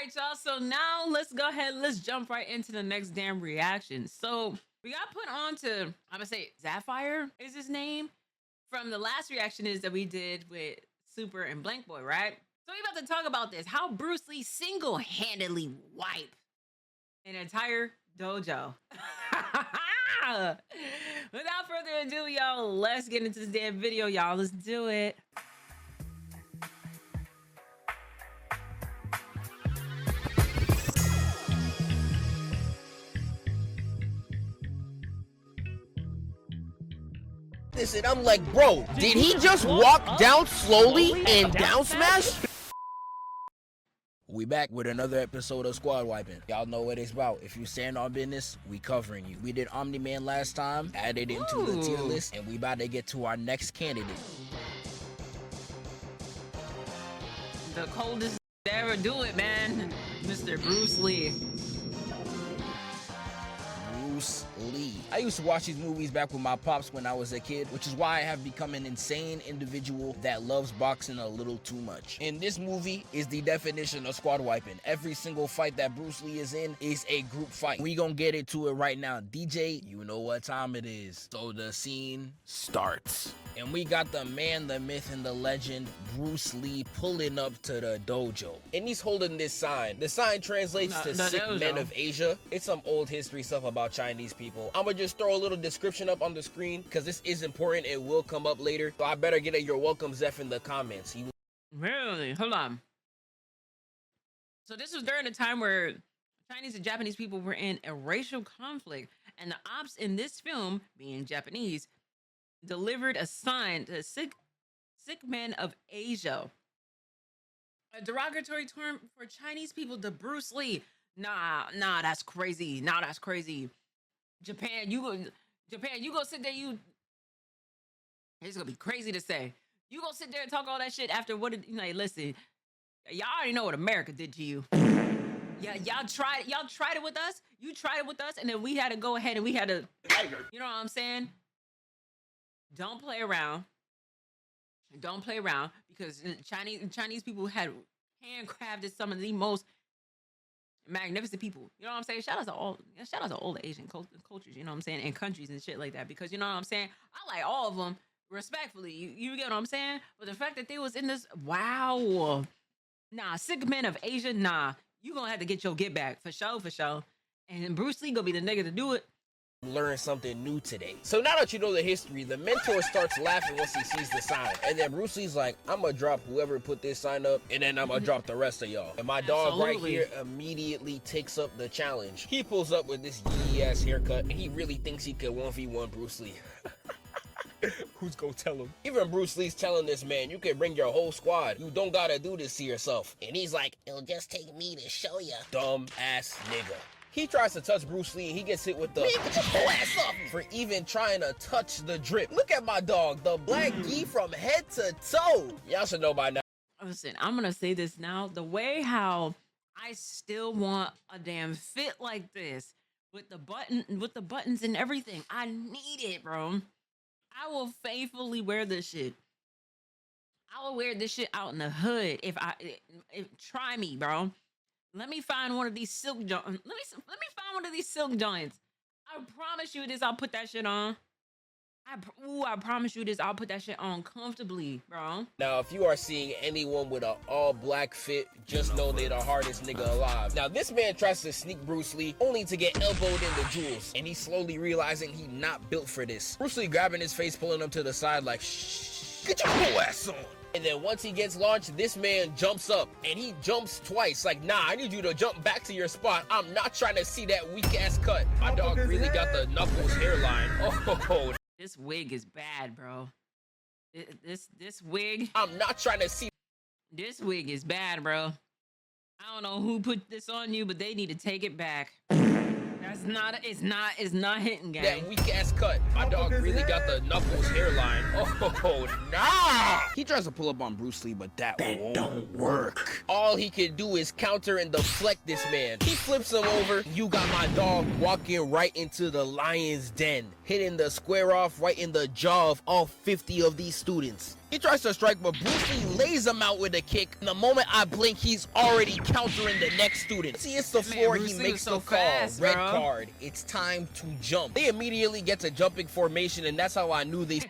right, y'all. So now let's go ahead. Let's jump right into the next damn reaction. So we got put on to, I'm gonna say Sapphire is his name from the last reaction is that we did with Super and Blank Boy, right? So we about to talk about this. How Bruce Lee single-handedly wiped an entire dojo. Without further ado, y'all, let's get into this damn video, y'all. Let's do it. And I'm like, bro, did he just walk down slowly and down smash? We back with another episode of Squad Wiping. Y'all know what it's about. If you stand on business, we covering you. We did Omni-Man last time, added into the tier list, and we about to get to our next candidate. The coldest to ever do it, man. Mr. Bruce Lee. Bruce Lee. I used to watch these movies back with my pops when I was a kid, which is why I have become an insane individual that loves boxing a little too much. And this movie is the definition of squad wiping. Every single fight that Bruce Lee is in is a group fight. We gonna get into it right now. DJ, you know what time it is. So the scene starts. And we got the man, the myth, and the legend, Bruce Lee, pulling up to the dojo. And he's holding this sign. The sign translates to Sick Men of Asia. It's some old history stuff about Chinese people. I'm gonna just throw a little description up on the screen because this is important. It will come up later. So I better get a "You're welcome, Zeph" in the comments. Really? Hold on. So this was during a time where Chinese and Japanese people were in a racial conflict. And the ops in this film, being Japanese, delivered a sign to sick men of Asia, a derogatory term for Chinese people to Bruce Lee. Nah, that's crazy. That's crazy. Japan, you go sit there. It's gonna be crazy to say. You go sit there and talk all that shit after what? Listen, y'all already know what America did to you. Yeah, y'all tried it with us. You tried it with us, and then we had to go ahead and we had to. You know what I'm saying? Don't play around. Don't play around because Chinese people had handcrafted some of the most magnificent people. You know what I'm saying? Shout out to all the Asian cultures, you know what I'm saying, and countries and shit like that. Because you know what I'm saying? I like all of them respectfully. You get what I'm saying? But the fact that they was in this, wow. Nah, Sick Men of Asia, nah. You gonna have to get your get back for sure. And Bruce Lee gonna be the nigga to do it. Learn something new today. So now that you know the history, the mentor starts laughing once he sees the sign. And then Bruce Lee's like, I'm gonna drop whoever put this sign up, and then I'm gonna drop the rest of y'all. And my dog right here immediately takes up the challenge. He pulls up with this yee-ass haircut, and he really thinks he could 1v1 Bruce Lee. Who's gonna tell him? Even Bruce Lee's telling this man, you can bring your whole squad. You don't gotta do this to yourself. And he's like, it'll just take me to show ya. Dumb ass nigga. He tries to touch Bruce Lee and he gets hit with the get your whole ass off for even trying to touch the drip. Look at my dog, the black gi from head to toe. Y'all should know by now. Listen, I'm gonna say this now. The way how I still want a damn fit like this with the buttons and everything. I need it, bro. I will faithfully wear this shit. I will wear this shit out in the hood if try me, bro. Let me find one of these silk joints. Let me find one of these silk joints. I promise you this. I'll put that shit on. I promise you this. I'll put that shit on comfortably, bro. Now, if you are seeing anyone with an all-black fit, just know they're the hardest nigga alive. Now, this man tries to sneak Bruce Lee, only to get elbowed in the jewels, and he's slowly realizing he's not built for this. Bruce Lee grabbing his face, pulling him to the side like, shh, get your whole ass on. And then once he gets launched, this man jumps up, and he jumps twice. Like, nah, I need you to jump back to your spot. I'm not trying to see that weak-ass cut. My dog really got the Knuckles hairline. Oh, this wig is bad, bro. This wig. I'm not trying to see. This wig is bad, bro. I don't know who put this on you, but they need to take it back. It's not hitting, gang. That weak ass cut. My dog really got the Knuckles hairline. Oh, nah. He tries to pull up on Bruce Lee, but that won't work. All he can do is counter and deflect this man. He flips him over. You got my dog walking right into the lion's den, hitting the square off right in the jaw of all 50 of these students. He tries to strike, but Bruce Lee lays him out with a kick. And the moment I blink, he's already countering the next student. See, it's the floor. He makes the call. Red card. It's time to jump. They immediately get to jumping formation, and that's how I knew they...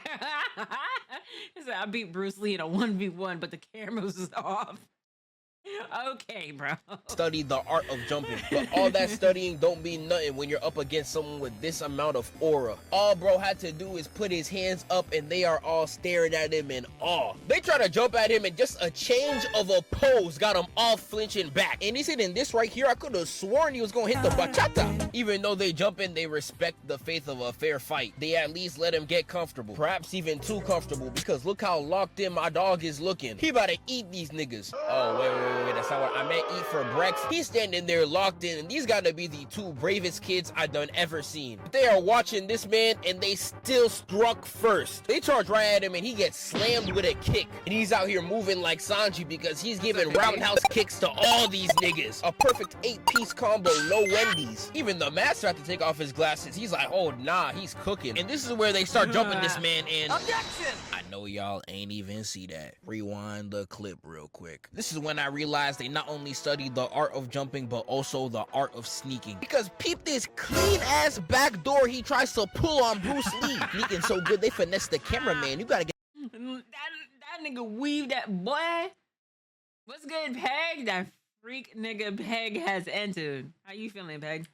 I beat Bruce Lee in a 1v1, but the cameras was off. Okay, bro. Study the art of jumping, but all that studying don't mean nothing when you're up against someone with this amount of aura. All bro had to do is put his hands up and they are all staring at him in awe. They try to jump at him and just a change of a pose got him all flinching back. And he said in this right here, I could have sworn he was gonna hit the bachata. Even though they jump in, they respect the faith of a fair fight. They at least let him get comfortable, perhaps even too comfortable, because look how locked in my dog is looking. He about to eat these niggas. Oh, wait. That's not what I meant. Eat for breakfast. He's standing there locked in, and these gotta be the two bravest kids I done ever seen. They are watching this man, and they still struck first. They charge right at him, and he gets slammed with a kick. And he's out here moving like Sanji because he's giving roundhouse kicks to all these niggas. A perfect 8-piece combo, no Wendy's. Even the master had to take off his glasses. He's like, oh nah, he's cooking. And this is where they start jumping this man, and objection! I know y'all ain't even see that. Rewind the clip real quick. This is when I realized they not only studied the art of jumping, but also the art of sneaking. Because peep this clean ass back door he tries to pull on Bruce Lee. Sneaking so good they finesse the cameraman. You gotta get that nigga weaved that boy. What's good, Peg? That freak nigga Peg has entered. How you feeling, Peg?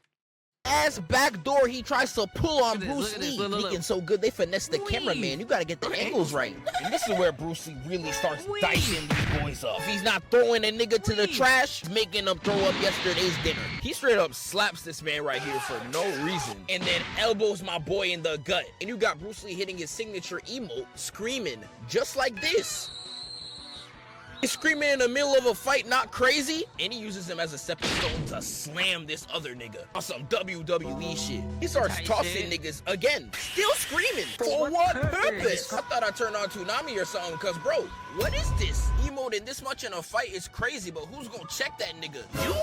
Ass back door he tries to pull on Bruce Lee. Sneaking so good they finesse the cameraman. You gotta get the angles right. And this is where Bruce Lee really starts dicing these boys up. If he's not throwing a nigga to the trash, making him throw up yesterday's dinner. He straight up slaps this man right here for no reason, and then elbows my boy in the gut. And you got Bruce Lee hitting his signature emote, screaming just like this. He's screaming in the middle of a fight, not crazy? And he uses him as a stepping stone to slam this other nigga on some WWE shit. He starts tossing niggas again, still screaming. For what purpose? I thought I turned on Toonami or something, cause bro, what is this? Emoting this much in a fight is crazy, but who's gonna check that nigga? You?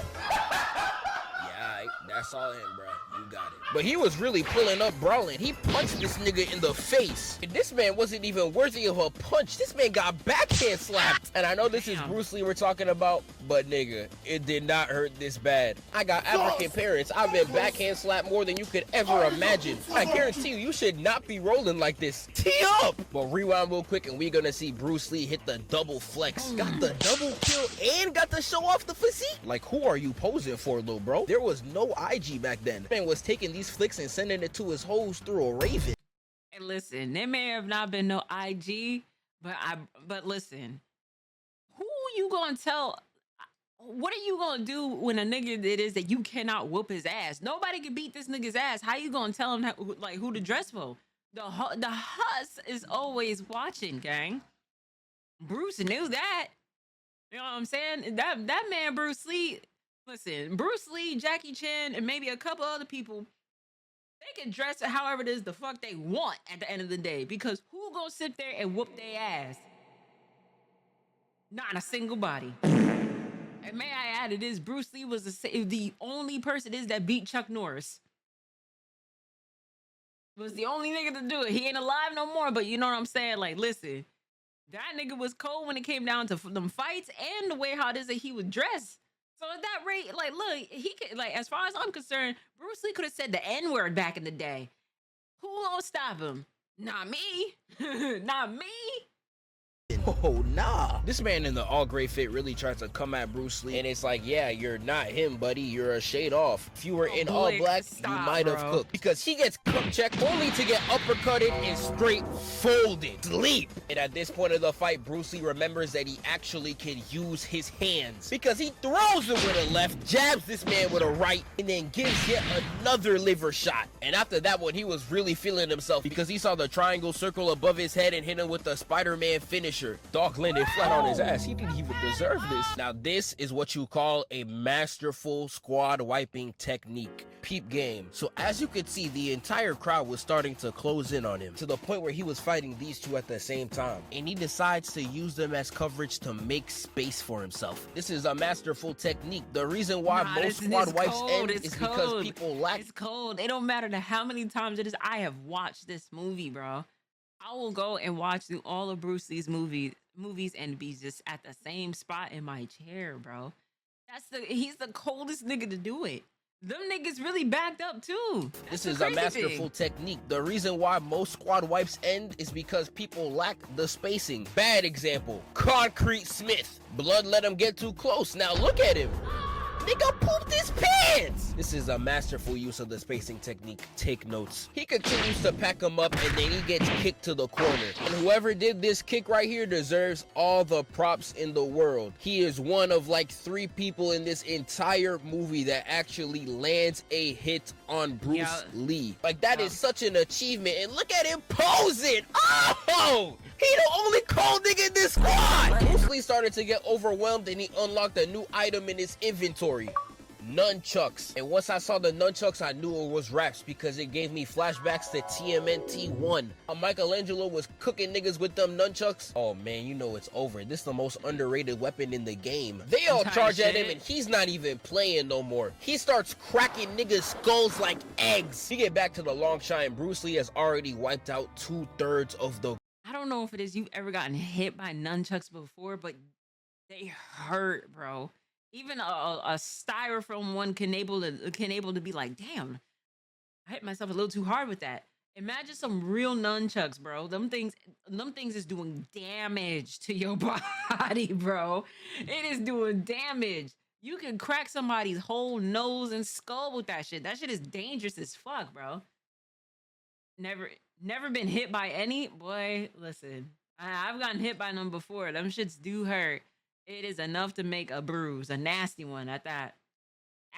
Yeah, that's all him, bro. You got it. But he was really pulling up brawling. He punched this nigga in the face. And this man wasn't even worthy of a punch. This man got backhand slapped. And I know this is Bruce Lee we're talking about, but nigga, it did not hurt this bad. I got African parents. I've been backhand slapped more than you could ever imagine. I guarantee you, you should not be rolling like this. Tee up! But rewind real quick and we're gonna see Bruce Lee hit the double flex. Got the double kill and got to show off the physique. Like, who are you posing for, little bro? There was no IG back then. Man was taking these flicks and sending it to his hoes through a Raven. And listen, there may have not been no IG, but listen, who you gonna tell? What are you gonna do when a nigga it is that you cannot whoop his ass? Nobody can beat this nigga's ass. How you gonna tell him who to dress for? The huss is always watching, gang. Bruce knew that. You know what I'm saying? That man Bruce Lee. Listen, Bruce Lee, Jackie Chan, and maybe a couple other people, they can dress it however it is the fuck they want at the end of the day. Because who gonna sit there and whoop their ass? Not a single body. And may I add, it is Bruce Lee was the only person that beat Chuck Norris. Was the only nigga to do it. He ain't alive no more, but you know what I'm saying? Like, listen, that nigga was cold when it came down to them fights and the way how it is that he would dress. So at that rate, like, look, he could, like, as far as I'm concerned, Bruce Lee could have said the N-word back in the day. Who gonna stop him? Not me. Not me. Oh, nah. This man in the all-gray fit really tries to come at Bruce Lee. And it's like, yeah, you're not him, buddy. You're a shade off. If you were in all black, you might have cooked. Because he gets cup checked only to get uppercutted and straight folded. Sleep. And at this point of the fight, Bruce Lee remembers that he actually can use his hands. Because he throws it with a left, jabs this man with a right, and then gives yet another liver shot. And after that one, he was really feeling himself because he saw the triangle circle above his head and hit him with the Spider-Man finisher. Dog landed flat on his ass. He didn't even deserve this. Now this is what you call a masterful squad wiping technique. Peep game. So as you could see, the entire crowd was starting to close in on him to the point where he was fighting these two at the same time. And he decides to use them as coverage to make space for himself. This is a masterful technique. The reason why most squad wipes end is because people lack. It's cold. It don't matter to how many times it is. I have watched this movie, bro. I will go and watch through all of Bruce Lee's movies and be just at the same spot in my chair, bro. He's the coldest nigga to do it. Them niggas really backed up too. This is a masterful technique. The reason why most squad wipes end is because people lack the spacing. Bad example, Concrete Smith. Blood let him get too close. Now look at him. Nigga pooped his pants! This is a masterful use of the spacing technique. Take notes. He continues to pack him up and then he gets kicked to the corner. And whoever did this kick right here deserves all the props in the world. He is one of like 3 people in this entire movie that actually lands a hit on Bruce Lee. Like that is such an achievement. And look at him posing! Oh! He the only cold nigga in this squad! Bruce Lee started to get overwhelmed and he unlocked a new item in his inventory. Nunchucks. And once I saw the nunchucks, I knew it was raps because it gave me flashbacks to TMNT 1. Michelangelo was cooking niggas with them nunchucks. Oh man, you know it's over. This is the most underrated weapon in the game. They all charge at him and he's not even playing no more. He starts cracking niggas' skulls like eggs. To get back to the long shot, Bruce Lee has already wiped out 2/3 of the... I don't know if it is you've ever gotten hit by nunchucks before, but they hurt, bro. Even a styrofoam one can able to be like, damn, I hit myself a little too hard with that. Imagine some real nunchucks, bro. Them things is doing damage to your body, bro. It is doing damage. You can crack somebody's whole nose and skull with that shit. That shit is dangerous as fuck, bro. Never been hit by any. Boy, listen, I've gotten hit by them before. Them shits do hurt. It is enough to make a bruise, a nasty one at that.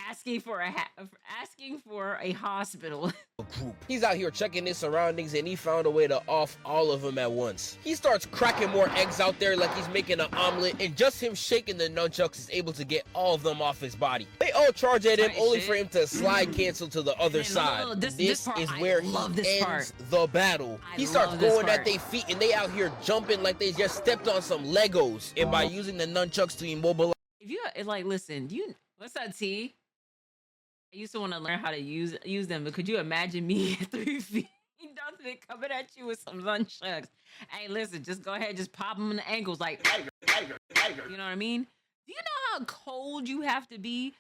Asking for a hospital. Group. He's out here checking his surroundings and he found a way to off all of them at once. He starts cracking more eggs out there like he's making an omelet, and just him shaking the nunchucks is able to get all of them off his body. They all charge at him only for him to slide cancel to the other side. This is where he ends the battle. He starts going at their feet and they out here jumping like they just stepped on some Legos. And by using the nunchucks to immobilize... If you like, listen, what's that, T? I used to want to learn how to use them, but could you imagine me at 3 feet nothing coming at you with some nunchucks? Hey, listen, just go ahead, just pop them in the ankles, like, you know what I mean? Do you know how cold you have to be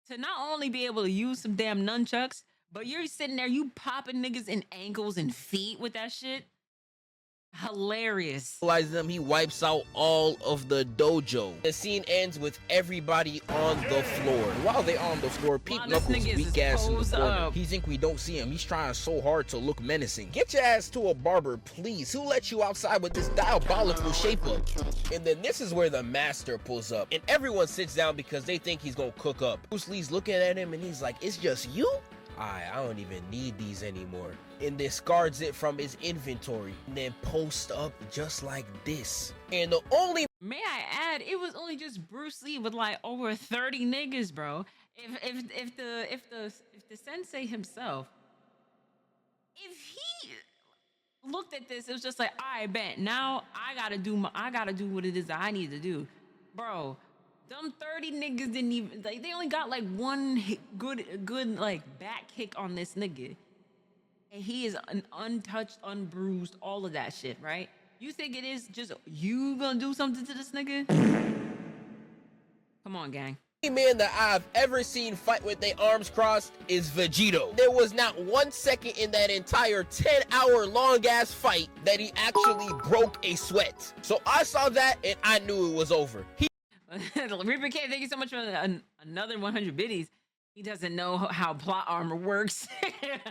to not only be able to use some damn nunchucks, but you're sitting there, you popping niggas in ankles and feet with that shit? Hilarious. He wipes out all of the dojo. The scene ends with everybody on the floor. While they on the floor, Pete Knuckles weak ass in the corner. He think we don't see him. He's trying so hard to look menacing. Get your ass to a barber, please. Who let you outside with this diabolical shape up? And then this is where the master pulls up, and everyone sits down because they think he's gonna cook up. Bruce Lee's looking at him and he's like, "It's just you? I don't even need these anymore," and discards it from his inventory and then posts up just like this. And the only... May I add, it was only just Bruce Lee with like over 30 niggas, bro. If the sensei himself, if he looked at this, it was just like, I bet now I gotta do what it is that I need to do, bro. Them 30 niggas didn't even, like, they only got like one good like back kick on this nigga. And he is an untouched, unbruised, all of that shit, right? You think it is just you gonna do something to this nigga? Come on, gang. The only man that I've ever seen fight with their arms crossed is Vegito. There was not 1 second in that entire 10-hour long ass fight that he actually broke a sweat. So I saw that and I knew it was over. Reaper K, thank you so much for another 100 biddies. He doesn't know how plot armor works.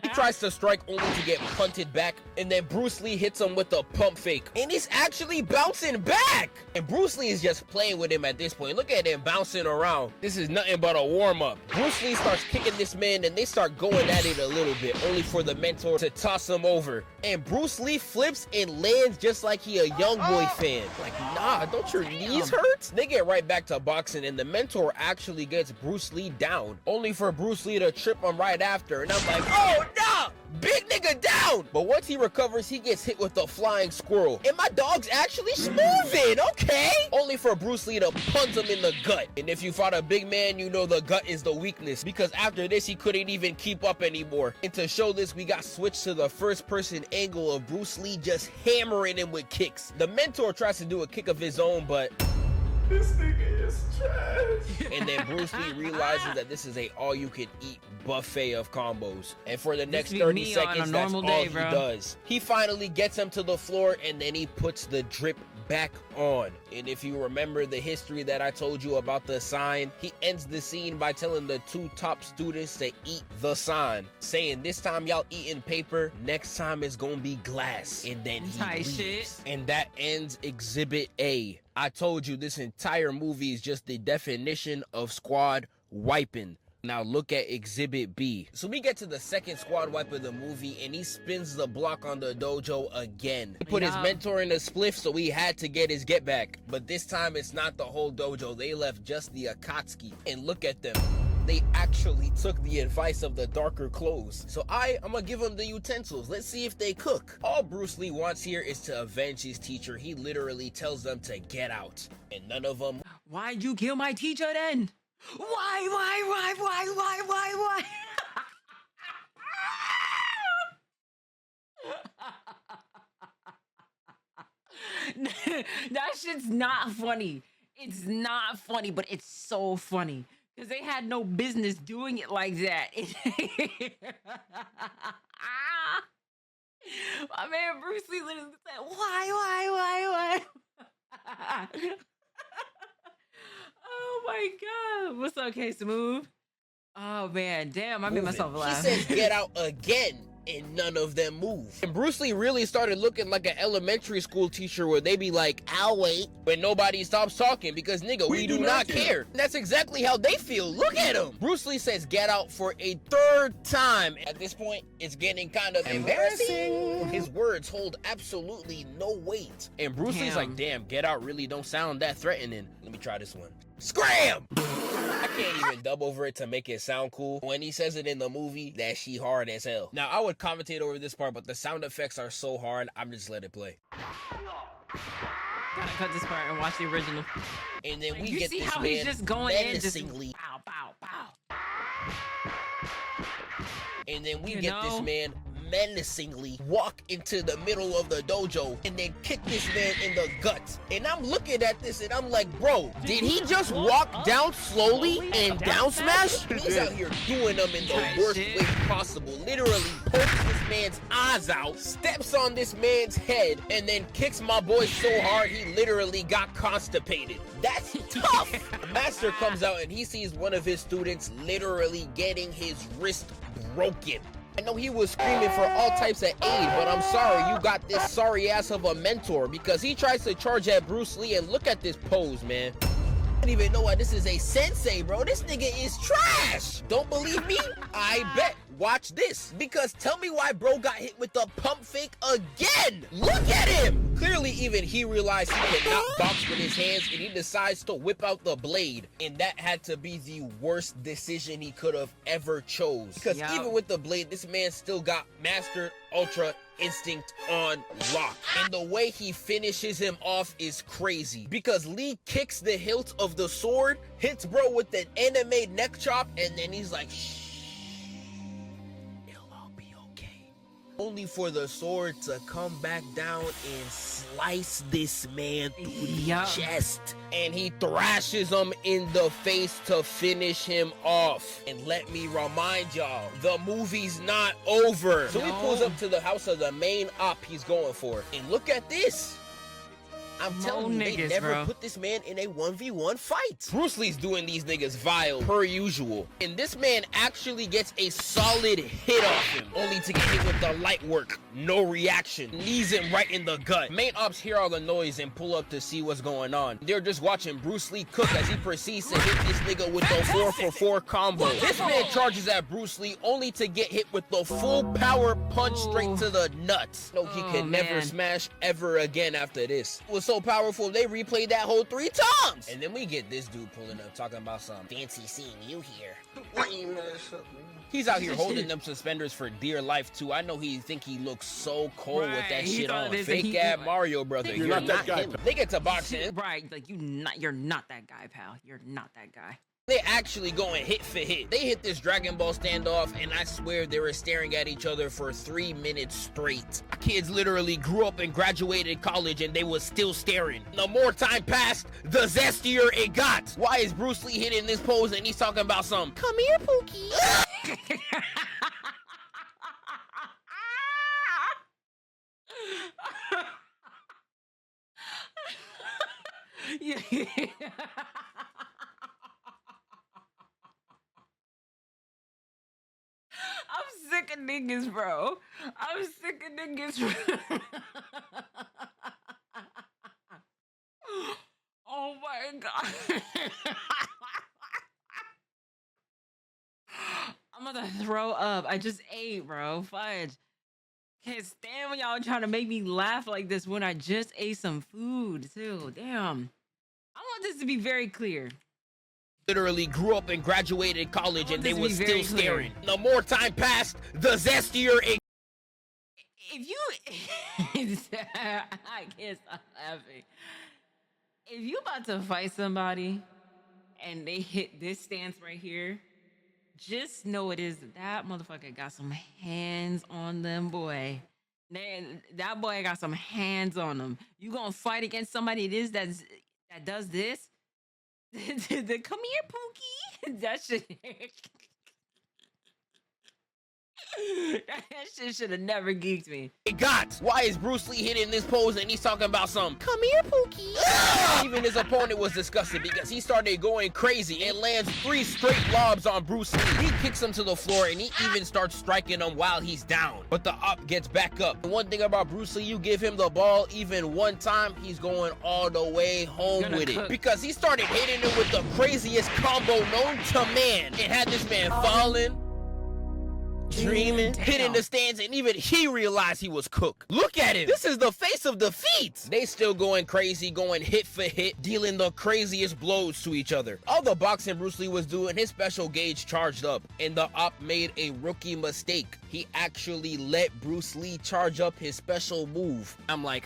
He tries to strike only to get punted back, and then Bruce Lee hits him with a pump fake. And he's actually bouncing back! And Bruce Lee is just playing with him at this point. Look at him bouncing around. This is nothing but a warm-up. Bruce Lee starts kicking this man, and they start going at it a little bit, only for the mentor to toss him over. And Bruce Lee flips and lands just like he a young boy fan. Like, nah, don't your knees hurt? They get right back to boxing, and the mentor actually gets Bruce Lee down, only for Bruce Lee to trip him right after. And I'm like, oh no! Big nigga down! But once he recovers, he gets hit with a flying squirrel. And my dog's actually moving, okay? Only for Bruce Lee to punch him in the gut. And if you fought a big man, you know the gut is the weakness. Because after this, he couldn't even keep up anymore. And to show this, we got switched to the first person angle of Bruce Lee just hammering him with kicks. The mentor tries to do a kick of his own, but this nigga is trash. and then Bruce Lee realizes that this is a all-you-can-eat buffet of combos. And for the next 30 seconds, that's all he does. He finally gets him to the floor, and then he puts the drip back on. And if you remember the history that I told you about the sign, he ends the scene by telling the two top students to eat the sign, saying, this time y'all eating paper, next time it's gonna be glass. And then he leaves. And that ends Exhibit A. I told you this entire movie is just the definition of squad wiping. Now look at Exhibit B. So we get to the second squad wipe of the movie, and he spins the block on the dojo again. He put his mentor in a spliff, so he had to get his get back. But this time it's not the whole dojo. They left just the Akatsuki. And look at them. They actually took the advice of the darker clothes. So I'm gonna give them the utensils. Let's see if they cook. All Bruce Lee wants here is to avenge his teacher. He literally tells them to get out. And none of them. Why'd you kill my teacher then? Why? That shit's not funny. It's not funny, but it's so funny. Because they had no business doing it like that. My man Bruce Lee literally said, why? Oh my God. What's up, K Smooth? Oh man, damn, I made myself laugh. He says get out again, and none of them move. And Bruce Lee really started looking like an elementary school teacher where they be like, I'll wait, when nobody stops talking because nigga, we do not care. And that's exactly how they feel. Look at him. Bruce Lee says get out for a third time. At this point, it's getting kind of embarrassing. His words hold absolutely no weight. And Bruce Lee's like, damn, get out really don't sound that threatening. Let me try this one. Scram! I can't even dub over it to make it sound cool. When he says it in the movie, that she hard as hell. Now, I would commentate over this part, but the sound effects are so hard, I'm just let it play. Gotta cut this part and watch the original. And then we you get see this how man he's just going in, just menacingly. pow, pow, pow. And then we get this man menacingly walk into the middle of the dojo and then kick this man in the guts. And I'm looking at this and I'm like, bro, did he just walk down slowly and down smash? He's out here doing them in the worst way possible. Literally pokes this man's eyes out, steps on this man's head, and then kicks my boy so hard he literally got constipated. That's tough. The master comes out and he sees one of his students literally getting his wrist broken. I know he was screaming for all types of aid, but I'm sorry you got this sorry ass of a mentor because he tries to charge at Bruce Lee and look at this pose, man. I don't even know why this is a sensei, bro. This nigga is trash. Don't believe me? I bet. Watch this. Because tell me why bro got hit with the pump fake again. Look at him. Clearly, even he realized he cannot box with his hands and he decides to whip out the blade. And that had to be the worst decision he could have ever chose. Because even with the blade, this man still got Master Ultra Instinct on lock. And the way he finishes him off is crazy. Because Lee kicks the hilt of the sword, hits bro with an anime neck chop, and then he's like, shh. Only for the sword to come back down and slice this man through the chest. And he thrashes him in the face to finish him off. And let me remind y'all, the movie's not over. So he pulls up to the house of the main op he's going for. And look at this. I'm telling you, they never put this man in a 1v1 fight. Bruce Lee's doing these niggas vile, per usual. And this man actually gets a solid hit off him, only to get hit with the light work. No reaction. Knees him right in the gut. Main ops hear all the noise and pull up to see what's going on. They're just watching Bruce Lee cook as he proceeds to hit this nigga with the 4-for-4 combo. This man charges at Bruce Lee only to get hit with the full power punch straight to the nuts. No, he can never smash ever again after this. It was so powerful, they replayed that whole 3 times. And then we get this dude pulling up, talking about some fancy seeing you here. He's out here holding them suspenders for dear life, too. I know he think he looks so cold with that shit on. Fake-ass Mario brother. You're not that guy. They get to boxing. Right, like you're not that guy, pal. You're not that guy. They actually going hit for hit. They hit this Dragon Ball standoff, and I swear they were staring at each other for 3 minutes straight. Kids literally grew up and graduated college, and they was still staring. The more time passed, the zestier it got. Why is Bruce Lee hitting this pose and he's talking about some, come here, Pookie? Yeah. I'm sick of niggas, bro. I'm sick of niggas. Oh my god. I'm gonna throw up. I just ate, bro. Fudge. Can't stand when y'all trying to make me laugh like this when I just ate some food, too. Damn. I want this to be very clear. Literally grew up and graduated college, and they was still staring. The more time passed, the zestier it. If you, I can't stop laughing. If you about to fight somebody and they hit this stance right here, just know it is that motherfucker got some hands on them, boy. That boy got some hands on them. You gonna fight against somebody that does this? Come here, Pookie. That shit. That shit should have never geeked me. It got. Why is Bruce Lee hitting this pose and he's talking about some, come here, Pookie? Even his opponent was disgusted because he started going crazy and lands 3 straight lobs on Bruce Lee. He kicks him to the floor and he even starts striking him while he's down. But the op gets back up. The one thing about Bruce Lee, you give him the ball even one time, he's going all the way home with it. Because he started hitting him with the craziest combo known to man. It had this man falling, dreaming, hitting the stands, and even he realized he was cooked. Look at him. This is the face of defeat. They still going crazy, going hit for hit, dealing the craziest blows to each other. All the boxing Bruce Lee was doing, his special gauge charged up, and the op made a rookie mistake. He actually let Bruce Lee charge up his special move. I'm like,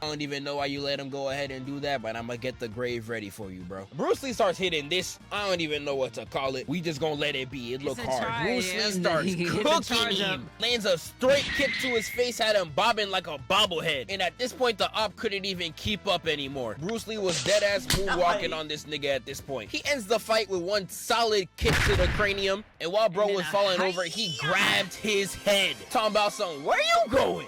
I don't even know why you let him go ahead and do that, but I'm gonna get the grave ready for you, bro. Bruce Lee starts hitting this. I don't even know what to call it. We just gonna let it be. It look hard. Bruce Lee starts cooking him. Lands a straight kick to his face, had him bobbing like a bobblehead. And at this point, the op couldn't even keep up anymore. Bruce Lee was dead-ass moonwalking on this nigga at this point. He ends the fight with one solid kick to the cranium. And while bro was falling over, he grabbed his head. Talking about something, where you going?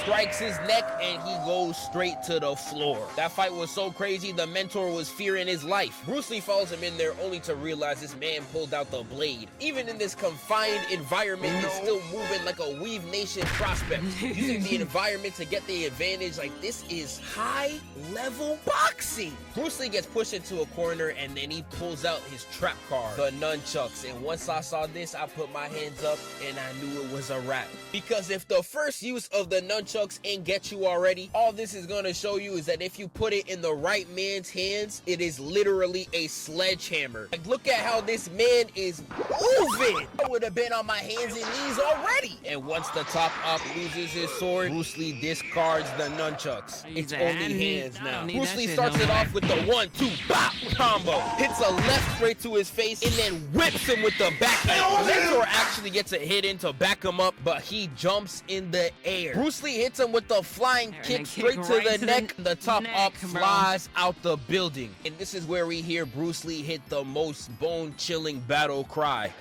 Strikes his neck and he goes straight to the floor. That fight was so crazy, the mentor was fearing his life. Bruce Lee follows him in there only to realize this man pulled out the blade. Even in this confined environment, he's still moving like a Weave Nation prospect, using the environment to get the advantage. Like, this is high-level boxing. Bruce Lee gets pushed into a corner and then he pulls out his trap card, the Nunchucks. And once I saw this, I put my hands up and I knew it was a wrap. Because if the first use of the Nunchucks ain't get you already, all this is gonna show you is that if you put it in the right man's hands, it is literally a sledgehammer. Like, look at how this man is moving. I would have been on my hands and knees already. And once the top op loses his sword, Bruce Lee discards the Nunchucks. It's only hands now. Bruce Lee starts it off with the 1-2 bop combo, hits a left straight to his face, and then whips him with the backhand. Mentor actually gets a hit in to back him up, but he jumps in the air. Bruce Lee hits him with the flying kick straight to the neck. The top op flies out the building. And this is where we hear Bruce Lee hit the most bone-chilling battle cry.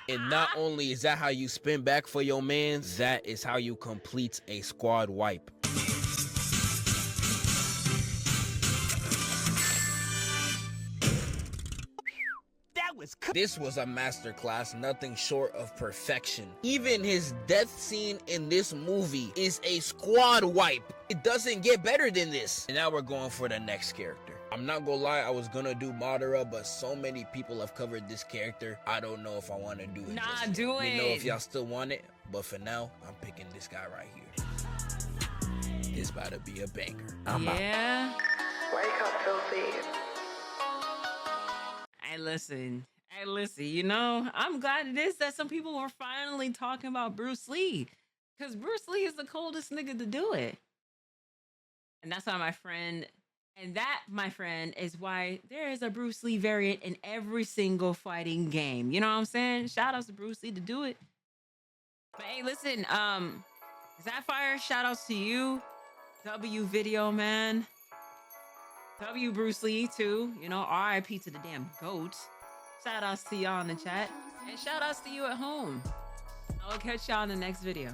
And not only is that how you spin back for your mans, that is how you complete a squad wipe. This was a masterclass, nothing short of perfection. Even his death scene in this movie is a squad wipe. It doesn't get better than this. And now we're going for the next character. I'm not gonna lie, I was gonna do Madara, but so many people have covered this character. I don't know if I want to do it. Nah, just yet. do Let me know it. if y'all still want it, but for now, I'm picking this guy right here. This about to be a banger. I'm out. Yeah. Wake up, filthy. Hey, listen. You know, I'm glad it is that some people are finally talking about Bruce Lee, because Bruce Lee is the coldest nigga to do it. And that's why my friend is why there is a Bruce Lee variant in every single fighting game. You know what I'm saying? Shout outs to Bruce Lee to do it. But hey, listen, Sapphire, shout outs to you. W Video, man. W Bruce Lee too. You know, RIP to the damn goat. Shout outs to y'all in the chat. And shout outs to you at home. I'll catch y'all in the next video.